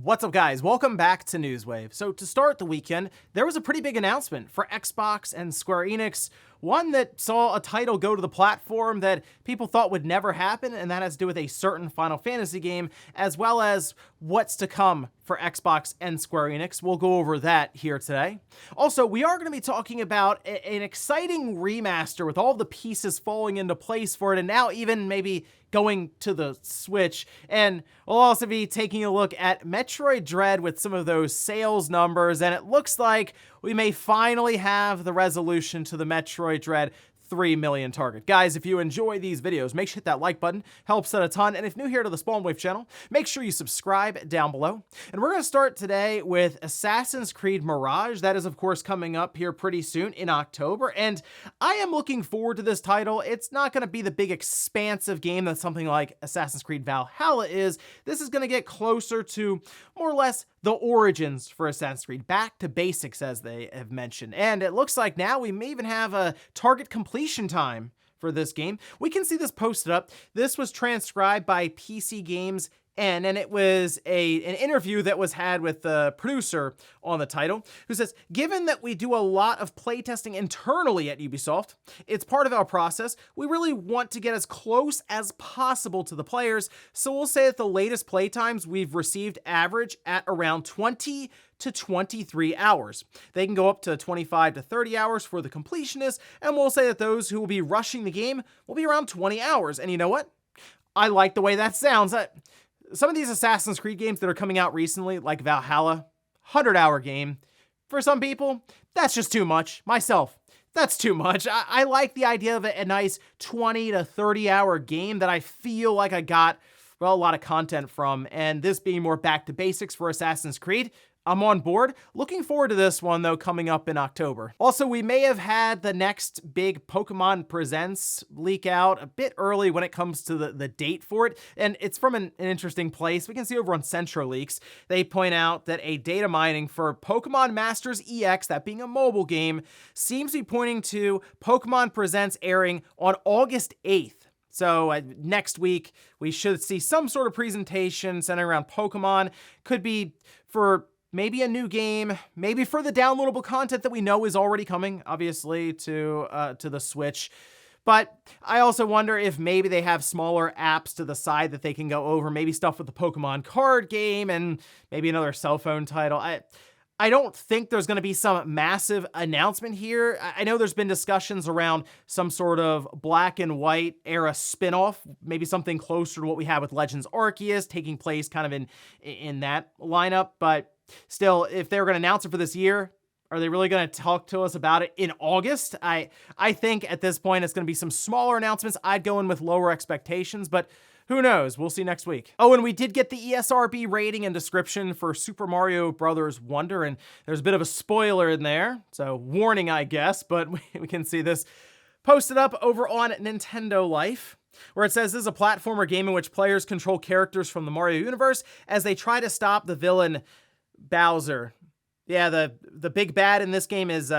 What's up, guys? Welcome back to Newswave. So to start the weekend, there was a pretty big announcement for Xbox and Square Enix, one that saw a title go to the platform that people thought would never happen, and that has to do with a certain Final Fantasy game, as well as what's to come for Xbox and Square Enix. We'll go over that here today. Also, we are going to be talking about an exciting remaster with all the pieces falling into place for it, and now even maybe going to the Switch. And we'll also be taking a look at Metroid Dread with some of those sales numbers, and it looks like we may finally have the resolution to the Metroid Dread 3 million target. Guys, if you enjoy these videos, make sure to hit that like button, helps out a ton, and if new here to the Spawn Wave channel, make sure you subscribe down below. And we're going to start today with Assassin's Creed Mirage. That is, of course, coming up here pretty soon in October, and I am looking forward to this title. It's not going to be the big expansive game that something like Assassin's Creed Valhalla is. This is going to get closer to more or less the origins for Assassin's Creed, back to basics as they have mentioned. And it looks like now we may even have a target completion time for this game. We can see this posted up. This was transcribed by PC Games and it was an interview that was had with the producer on the title, who says, given that we do a lot of playtesting internally at Ubisoft, it's part of our process. We really want to get as close as possible to the players. So we'll say that the latest playtimes we've received average at around 20 to 23 hours. They can go up to 25 to 30 hours for the completionists, and we'll say that those who will be rushing the game will be around 20 hours. And you know what? I like the way that sounds. Some of these Assassin's Creed games that are coming out recently, like Valhalla, 100-hour game. For some people, that's just too much. Myself, that's too much. I like the idea of a nice 20 to 30-hour game that I feel like I got, well, a lot of content from. And this being more back to basics for Assassin's Creed, I'm on board. Looking forward to this one, though, coming up in October. Also, we may have had the next big Pokemon Presents leak out a bit early when it comes to the date for it, and it's from an interesting place. We can see over on Centro Leaks, they point out that a data mining for Pokemon Masters EX, that being a mobile game, seems to be pointing to Pokemon Presents airing on August 8th. So next week, we should see some sort of presentation centering around Pokemon. Could be for maybe a new game, maybe for the downloadable content that we know is already coming, obviously, to the Switch. But I also wonder if maybe they have smaller apps to the side that they can go over, maybe stuff with the Pokemon card game and maybe another cell phone title. I don't think there's going to be some massive announcement here. I know there's been discussions around some sort of black and white era spinoff, maybe something closer to what we have with Legends Arceus, taking place kind of in that lineup, but still, if they were going to announce it for this year, are they really going to talk to us about it in August? I think at this point it's going to be some smaller announcements. I'd go in with lower expectations, but who knows? We'll see next week. Oh, and we did get the ESRB rating and description for Super Mario Bros. Wonder, and there's a bit of a spoiler in there, so warning, I guess, but we can see this posted up over on Nintendo Life, where it says this is a platformer game in which players control characters from the Mario universe as they try to stop the villain Bowser. Yeah, the big bad in this game is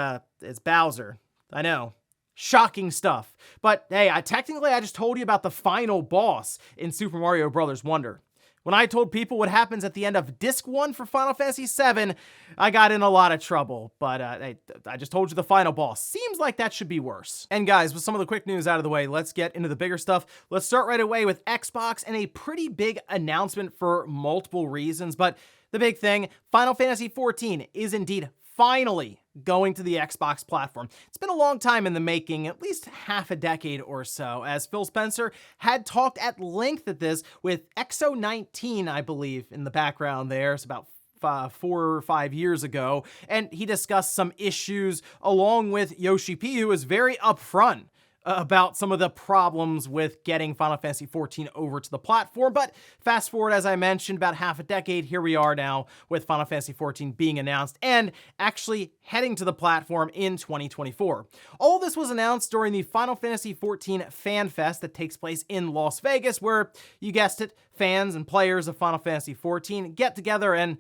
Bowser. I know. Shocking stuff. But hey, technically I just told you about the final boss in Super Mario Bros. Wonder. When I told people what happens at the end of Disc 1 for Final Fantasy VII, I got in a lot of trouble, but I just told you the final boss. Seems like that should be worse. And guys, with some of the quick news out of the way, let's get into the bigger stuff. Let's start right away with Xbox and a pretty big announcement for multiple reasons, but the big thing, Final Fantasy XIV is indeed finally going to the Xbox platform. It's been a long time in the making, at least half a decade or so, as Phil Spencer had talked at length at this with XO19, I believe, in the background there. It's about 4 or 5 years ago, and he discussed some issues along with Yoshi P, who was very upfront about some of the problems with getting Final Fantasy XIV over to the platform. But fast forward, as I mentioned, about half a decade, here we are now with Final Fantasy XIV being announced and actually heading to the platform in 2024. All this was announced during the Final Fantasy XIV Fan Fest that takes place in Las Vegas, where, you guessed it, fans and players of Final Fantasy XIV get together and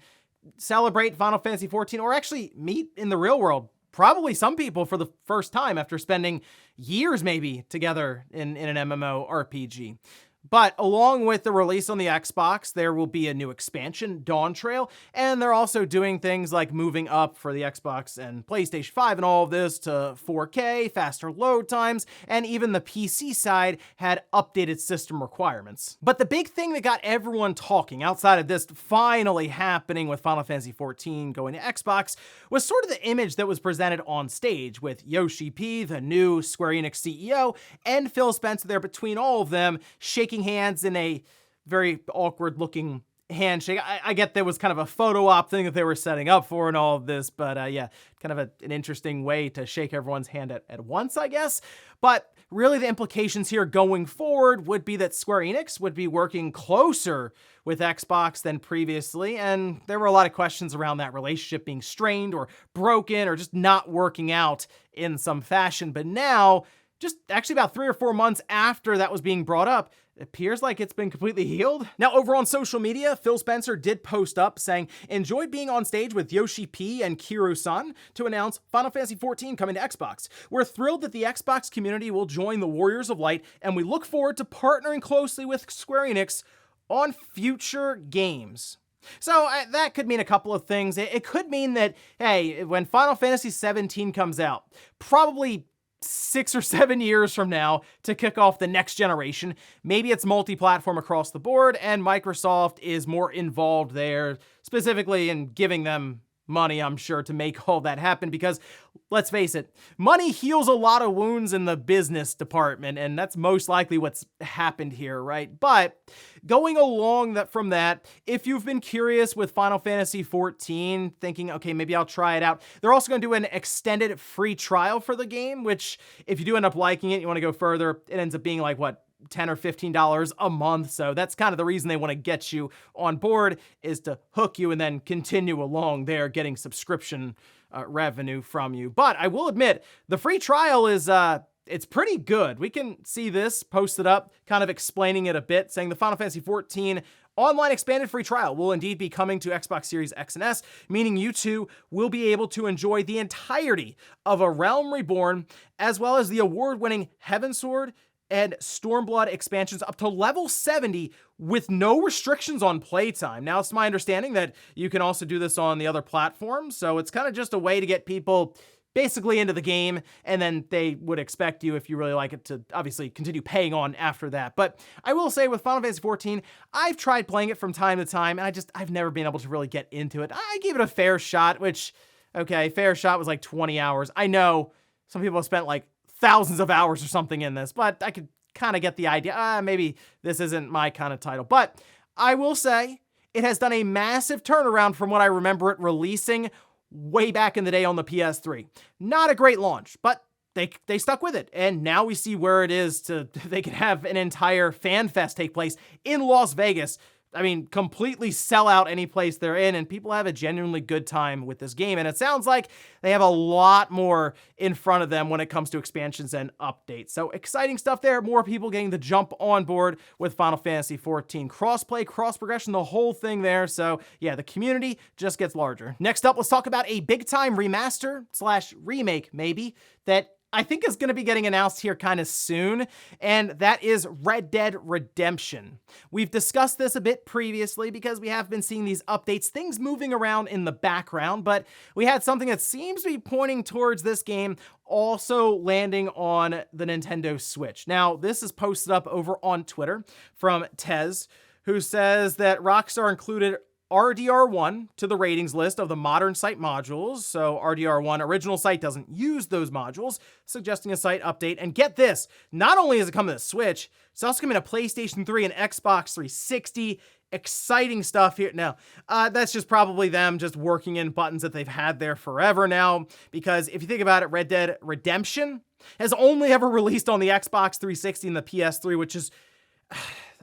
celebrate Final Fantasy XIV, or actually meet in the real world. Probably some people for the first time after spending years maybe together in an MMORPG. But along with the release on the Xbox, there will be a new expansion, Dawn Trail, and they're also doing things like moving up for the Xbox and PlayStation 5 and all of this to 4K, faster load times, and even the PC side had updated system requirements. But the big thing that got everyone talking outside of this finally happening with Final Fantasy XIV going to Xbox was sort of the image that was presented on stage with Yoshi P, the new Square Enix CEO, and Phil Spencer there between all of them, shaking hands in a very awkward looking handshake. I get there was kind of a photo op thing that they were setting up for and all of this, but yeah, kind of an interesting way to shake everyone's hand at once, I guess. But really the implications here going forward would be that Square Enix would be working closer with Xbox than previously, and there were a lot of questions around that relationship being strained or broken or just not working out in some fashion. But now, just actually about 3 or 4 months after that was being brought up, it appears like it's been completely healed. Now, over on social media, Phil Spencer did post up saying, "Enjoyed being on stage with Yoshi P and Kiryu-san to announce Final Fantasy XIV coming to Xbox. We're thrilled that the Xbox community will join the Warriors of Light, and we look forward to partnering closely with Square Enix on future games." So that could mean a couple of things. It could mean that, hey, when Final Fantasy XVII comes out, probably 6 or 7 years from now to kick off the next generation, maybe it's multi-platform across the board and Microsoft is more involved there, specifically in giving them money, I'm sure, to make all that happen, because let's face it, money heals a lot of wounds in the business department, and that's most likely what's happened here, right? But going along from that, if you've been curious with Final Fantasy XIV, thinking, okay, maybe I'll try it out, they're also going to do an extended free trial for the game, which if you do end up liking it, you want to go further, it ends up being like, what, $10 or $15 a month. So that's kind of the reason they want to get you on board, is to hook you and then continue along there getting subscription revenue from you. But I will admit, the free trial is it's pretty good. We can see this posted up, kind of explaining it a bit, saying the Final Fantasy XIV online expanded free trial will indeed be coming to Xbox Series X and S, meaning you too will be able to enjoy the entirety of A Realm Reborn, as well as the award-winning Heavensward and Stormblood expansions up to level 70 with no restrictions on playtime. Now, it's my understanding that you can also do this on the other platforms, so it's kind of just a way to get people basically into the game, and then they would expect you, if you really like it, to obviously continue paying on after that. But I will say with Final Fantasy XIV, I've tried playing it from time to time, and I've never been able to really get into it. I gave it a fair shot, which, okay, fair shot was like 20 hours. I know some people have spent like thousands of hours or something in this, but I could kind of get the idea. Maybe this isn't my kind of title. But I will say it has done a massive turnaround from what I remember it releasing way back in the day on the PS3. Not a great launch, but they stuck with it. And now we see where it is they can have an entire fan fest take place in Las Vegas. I mean, completely sell out any place they're in, and people have a genuinely good time with this game. And it sounds like they have a lot more in front of them when it comes to expansions and updates. So exciting stuff there. More people getting the jump on board with Final Fantasy XIV. Crossplay, cross-progression, the whole thing there. So yeah, the community just gets larger. Next up, let's talk about a big-time remaster / remake, maybe, that I think is going to be getting announced here kind of soon, and that is Red Dead Redemption. We've discussed this a bit previously because we have been seeing these updates, things moving around in the background, but we had something that seems to be pointing towards this game also landing on the Nintendo Switch. Now, this is posted up over on Twitter from Tez, who says that Rockstar included RDR1 to the ratings list of the modern site modules. So RDR1 original site doesn't use those modules, suggesting a site update. And get this, not only is it coming to the Switch, it's also coming to PlayStation 3 and Xbox 360. Exciting stuff here. Now, that's just probably them just working in buttons that they've had there forever now, because if you think about it, Red Dead Redemption has only ever released on the Xbox 360 and the PS3, which is,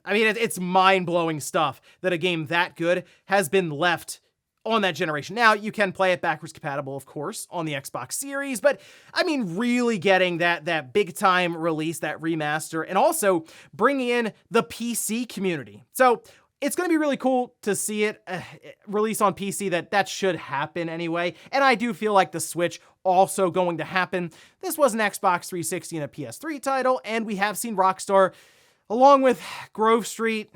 I mean, it's mind-blowing stuff that a game that good has been left on that generation. Now, you can play it backwards compatible, of course, on the Xbox Series, but I mean, really getting that big-time release, that remaster, and also bringing in the PC community. So it's going to be really cool to see it release on PC. That should happen anyway, and I do feel like the Switch also going to happen. This was an Xbox 360 and a PS3 title, and we have seen Rockstar along with Grove Street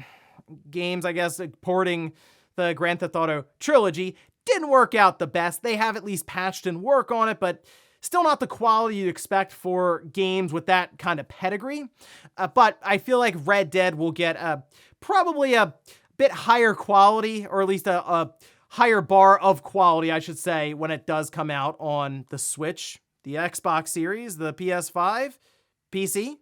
Games, I guess, porting the Grand Theft Auto trilogy, didn't work out the best. They have at least patched and work on it, but still not the quality you'd expect for games with that kind of pedigree. But I feel like Red Dead will get probably a bit higher quality, or at least a higher bar of quality, I should say, when it does come out on the Switch, the Xbox Series, the PS5, PC,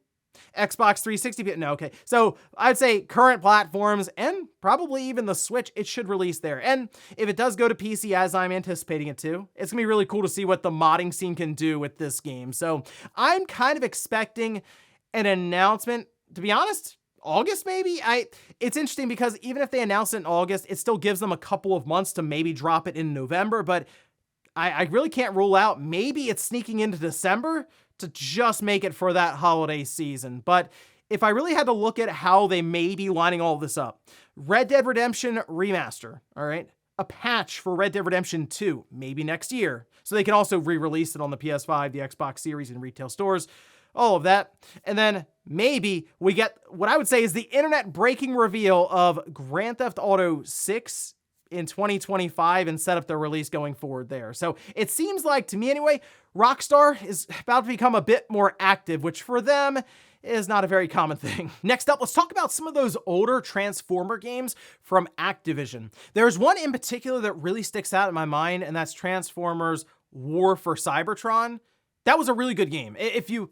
Xbox 360. No, okay. So I'd say current platforms and probably even the Switch, it should release there. And if it does go to PC, as I'm anticipating it to, it's gonna be really cool to see what the modding scene can do with this game. So I'm kind of expecting an announcement, to be honest, August maybe? It's interesting because even if they announce it in August, it still gives them a couple of months to maybe drop it in November, but I really can't rule out maybe it's sneaking into December to just make it for that holiday season. But if I really had to look at how they may be lining all this up, Red Dead Redemption Remaster, all right? A patch for Red Dead Redemption 2, maybe next year. So they can also re-release it on the PS5, the Xbox Series, and retail stores, all of that. And then maybe we get what I would say is the internet-breaking reveal of Grand Theft Auto 6 in 2025 and set up their release going forward there. So it seems like, to me anyway, Rockstar is about to become a bit more active, which for them is not a very common thing. Next up, let's talk about some of those older Transformer games from Activision. There's one in particular that really sticks out in my mind, and that's Transformers War for Cybertron. That was a really good game. If you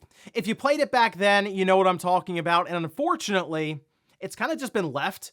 played it back then, you know what I'm talking about. And unfortunately, it's kind of just been left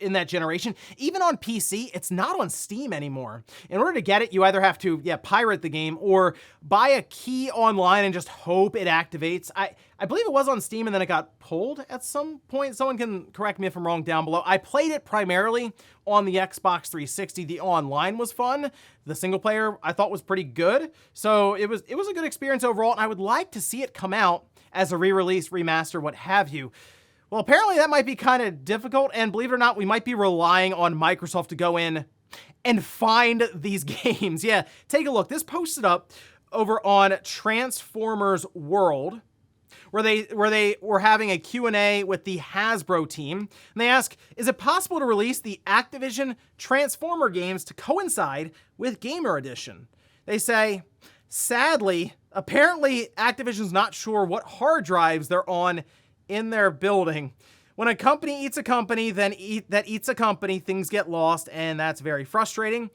in that generation. Even on PC, it's not on Steam anymore. In order to get it, you either have to, pirate the game or buy a key online and just hope it activates. I believe it was on Steam and then it got pulled at some point. Someone can correct me if I'm wrong down below. I played it primarily on the Xbox 360. The online was fun. The single player I thought was pretty good. So it was a good experience overall, and I would like to see it come out as a re-release, remaster, what have you. Well, apparently that might be kind of difficult, and believe it or not, we might be relying on Microsoft to go in and find these games. Yeah, take a look. This posted up over on Transformers World, where they were having a Q&A with the Hasbro team, and they ask, is it possible to release the Activision Transformer games to coincide with Gamer Edition? They say, sadly, apparently Activision's not sure what hard drives they're on in their building. When a company eats a company, then that eats a company, things get lost, and that's very frustrating.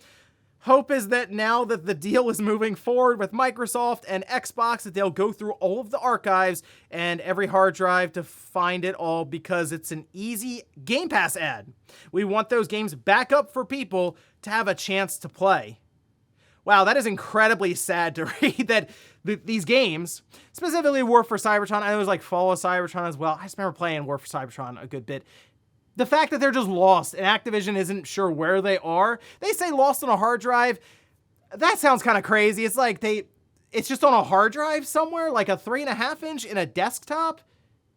Hope is that now that the deal is moving forward with Microsoft and Xbox, that they'll go through all of the archives and every hard drive to find it all, because it's an easy Game Pass ad. We want those games back up for people to have a chance to play. Wow, that is incredibly sad to read that these games, specifically War for Cybertron, I know it was like Fall of Cybertron as well. I just remember playing War for Cybertron a good bit. The fact that they're just lost and Activision isn't sure where they are. They say lost on a hard drive. That sounds kind of crazy. It's like it's just on a hard drive somewhere, like a 3.5 inch in a desktop.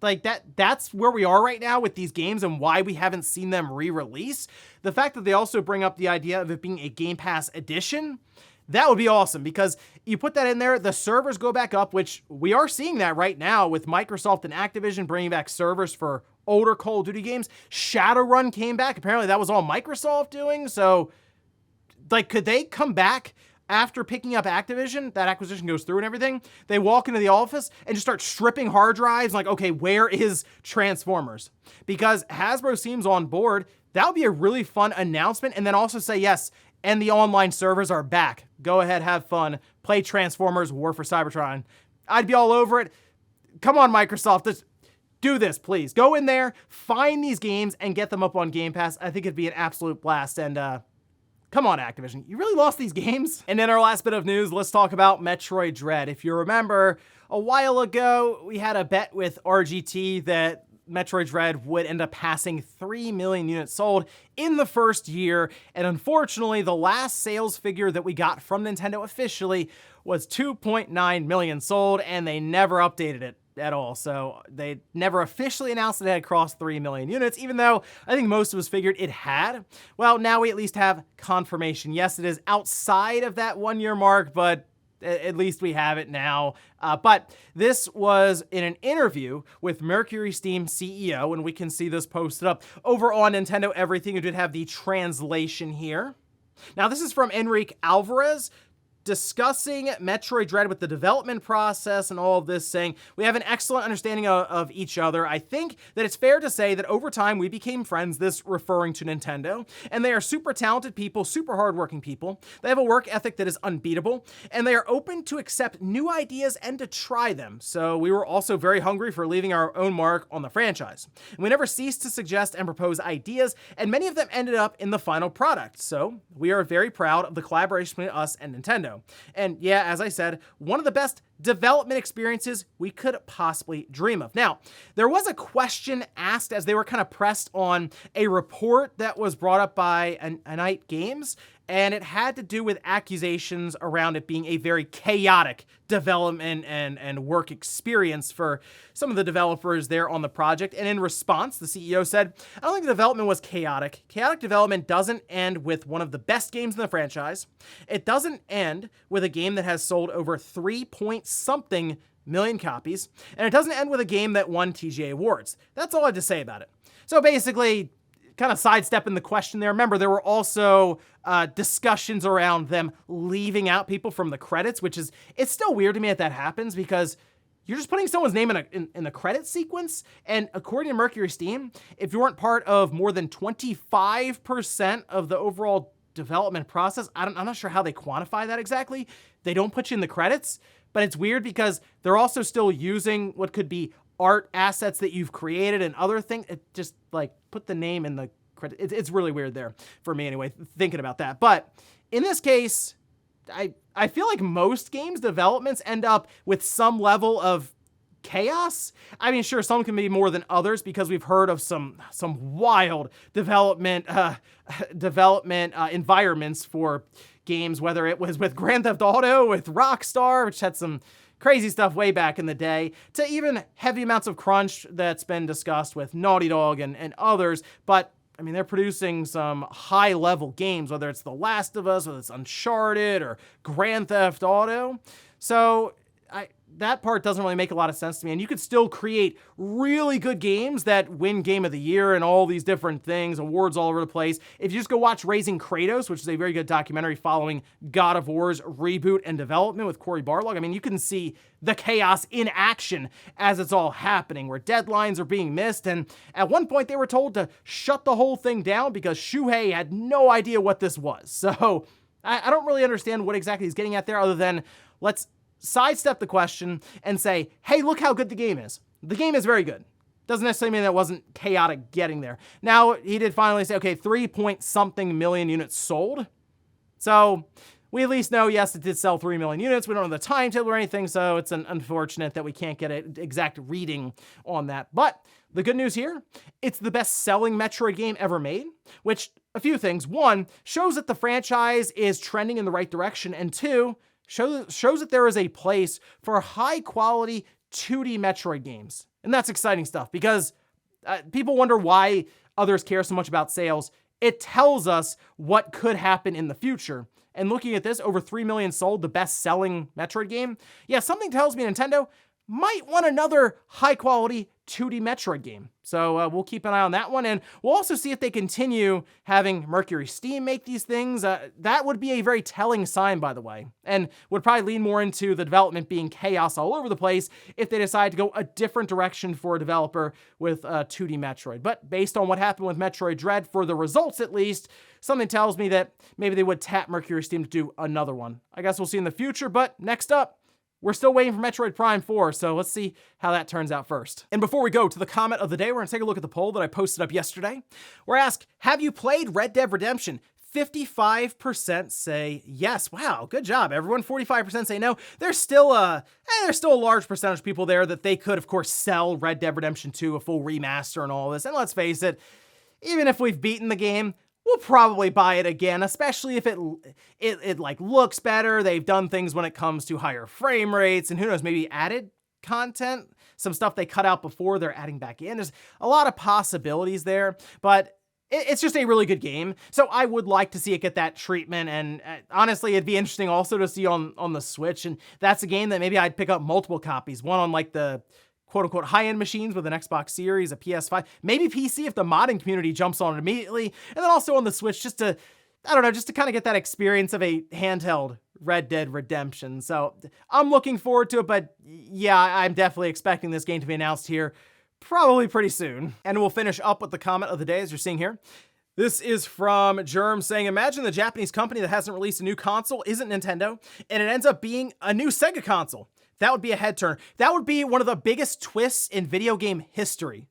Like that's where we are right now with these games and why we haven't seen them re-release. The fact that they also bring up the idea of it being a Game Pass edition, that would be awesome, because you put that in there, the servers go back up, which we are seeing that right now with Microsoft and Activision bringing back servers for older Call of Duty games. Shadowrun came back. Apparently that was all Microsoft doing. So, like, could they come back after picking up Activision? That acquisition goes through and everything. They walk into the office and just start stripping hard drives. Like, okay, where is Transformers? Because Hasbro seems on board. That would be a really fun announcement. And then also say, yes, and the online servers are back. Go ahead, have fun. Play Transformers War for Cybertron. I'd be all over it. Come on, Microsoft. Just do this, please. Go in there, find these games, and get them up on Game Pass. I think it'd be an absolute blast. And come on, Activision. You really lost these games? And in our last bit of news, let's talk about Metroid Dread. If you remember, a while ago, we had a bet with RGT that Metroid Dread would end up passing 3 million units sold in the first year, and unfortunately, the last sales figure that we got from Nintendo officially was 2.9 million sold, and they never updated it at all. So they never officially announced that it had crossed 3 million units, even though I think most of us figured it had. Well, now we at least have confirmation. Yes, it is outside of that 1 year mark, but At least we have it now. But this was in an interview with Mercury Steam CEO, and we can see this posted up over on Nintendo Everything. You did have the translation here. Now, this is from Enrique Alvarez, discussing Metroid Dread with the development process and all of this, saying, we have an excellent understanding of each other. I think that it's fair to say that over time we became friends, this referring to Nintendo, and they are super talented people, super hardworking people. They have a work ethic that is unbeatable, and they are open to accept new ideas and to try them. So we were also very hungry for leaving our own mark on the franchise. And we never ceased to suggest and propose ideas, and many of them ended up in the final product. So we are very proud of the collaboration between us and Nintendo. And yeah, as I said, one of the best development experiences we could possibly dream of. Now, there was a question asked as they were kind of pressed on a report that was brought up by Anite Games, and it had to do with accusations around it being a very chaotic development and work experience for some of the developers there on the project. And in response, the CEO said, I don't think the development was chaotic. Chaotic development doesn't end with one of the best games in the franchise. It doesn't end with a game that has sold over 3-point-something million copies. And it doesn't end with a game that won TGA awards. That's all I have to say about it. So basically, kind of sidestepping the question there. Remember, there were also discussions around them leaving out people from the credits, which is, it's still weird to me that happens because you're just putting someone's name in the credit sequence. And according to Mercury Steam, if you weren't part of more than 25% of the overall development process, I'm not sure how they quantify that exactly. They don't put you in the credits, but it's weird because they're also still using what could be art assets that you've created and other things. It just like put the name in the credit. It's really weird there for me anyway, thinking about that. But in this case, I feel like most games developments end up with some level of chaos. I mean, sure, some can be more than others because we've heard of some wild development environments for games, whether it was with Grand Theft Auto, with Rockstar, which had some crazy stuff way back in the day, to even heavy amounts of crunch that's been discussed with Naughty Dog and others. But I mean, they're producing some high-level games, whether it's The Last of Us, whether it's Uncharted or Grand Theft Auto. So that part doesn't really make a lot of sense to me. And you could still create really good games that win Game of the Year and all these different things, awards all over the place. If you just go watch Raising Kratos, which is a very good documentary following God of War's reboot and development with Cory Barlog, I mean, you can see the chaos in action as it's all happening, where deadlines are being missed. And at one point they were told to shut the whole thing down because Shuhei had no idea what this was. So I don't really understand what exactly he's getting at there, other than let's sidestep the question and say, hey, look how good the game is. The game is very good. Doesn't necessarily mean that wasn't chaotic getting there. Now, he did finally say, okay, 3-point-something million units sold. So we at least know, yes, it did sell 3 million units. We don't know the timetable or anything, so it's unfortunate that we can't get an exact reading on that. But the good news here, it's the best-selling Metroid game ever made, which, a few things. One, shows that the franchise is trending in the right direction, and two, shows that there is a place for high-quality 2D Metroid games. And that's exciting stuff because people wonder why others care so much about sales. It tells us what could happen in the future. And looking at this, over 3 million sold, the best-selling Metroid game, yeah, something tells me Nintendo might want another high-quality 2D Metroid game. So we'll keep an eye on that one, and we'll also see if they continue having Mercury Steam make these things. That would be a very telling sign, by the way, and would probably lean more into the development being chaos all over the place if they decide to go a different direction for a developer with 2D Metroid. But based on what happened with Metroid Dread, for the results at least, something tells me that maybe they would tap Mercury Steam to do another one. I guess we'll see in the future, but next up, we're still waiting for Metroid Prime 4, so let's see how that turns out first. And before we go to the comment of the day, we're gonna take a look at the poll that I posted up yesterday. We're asked, have you played Red Dead Redemption? 55% say yes. Wow, good job, everyone. 45% say no. There's still a large percentage of people there that they could, of course, sell Red Dead Redemption 2, a full remaster and all this. And let's face it, even if we've beaten the game, we'll probably buy it again, especially if it like looks better. They've done things when it comes to higher frame rates and who knows, maybe added content, some stuff they cut out before they're adding back in. There's a lot of possibilities there, but it's just a really good game. So I would like to see it get that treatment. And honestly, it'd be interesting also to see on the Switch. And that's a game that maybe I'd pick up multiple copies. One on like the quote unquote high-end machines with an Xbox Series, a PS5, maybe PC if the modding community jumps on it immediately. And then also on the Switch just to, I don't know, just to kind of get that experience of a handheld Red Dead Redemption. So I'm looking forward to it, but yeah, I'm definitely expecting this game to be announced here probably pretty soon. And we'll finish up with the comment of the day as you're seeing here. This is from Germ saying, imagine the Japanese company that hasn't released a new console isn't Nintendo, and it ends up being a new Sega console. That would be a head turn. That would be one of the biggest twists in video game history,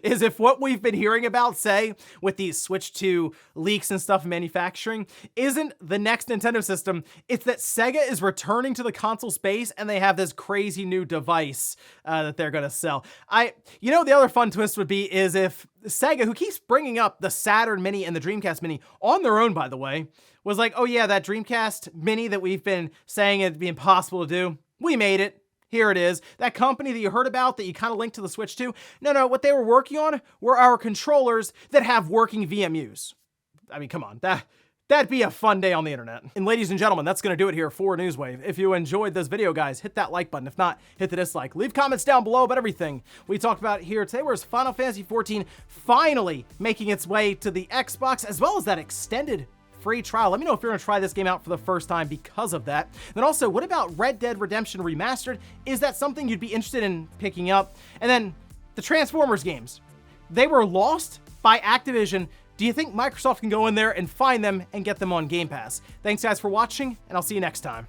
is if what we've been hearing about, say, with these Switch 2 leaks and stuff in manufacturing, isn't the next Nintendo system. It's that Sega is returning to the console space and they have this crazy new device that they're going to sell. The other fun twist would be is if Sega, who keeps bringing up the Saturn Mini and the Dreamcast Mini on their own, by the way, was like, oh yeah, that Dreamcast Mini that we've been saying it'd be impossible to do. We made it. Here it is. That company that you heard about that you kind of linked to the Switch to, no, what they were working on were our controllers that have working VMUs. I mean, come on, that'd be a fun day on the internet. And ladies and gentlemen, that's gonna do it here for Newswave. If you enjoyed this video, guys, hit that like button. If not, hit the dislike. Leave comments down below about everything we talked about here today. Where's Final Fantasy XIV finally making its way to the Xbox, as well as that extended free trial. Let me know if you're gonna try this game out for the first time because of that. Then also, what about Red Dead Redemption Remastered? Is that something you'd be interested in picking up? And then the Transformers games. They were lost by Activision. Do you think Microsoft can go in there and find them and get them on Game Pass? Thanks guys for watching, and I'll see you next time.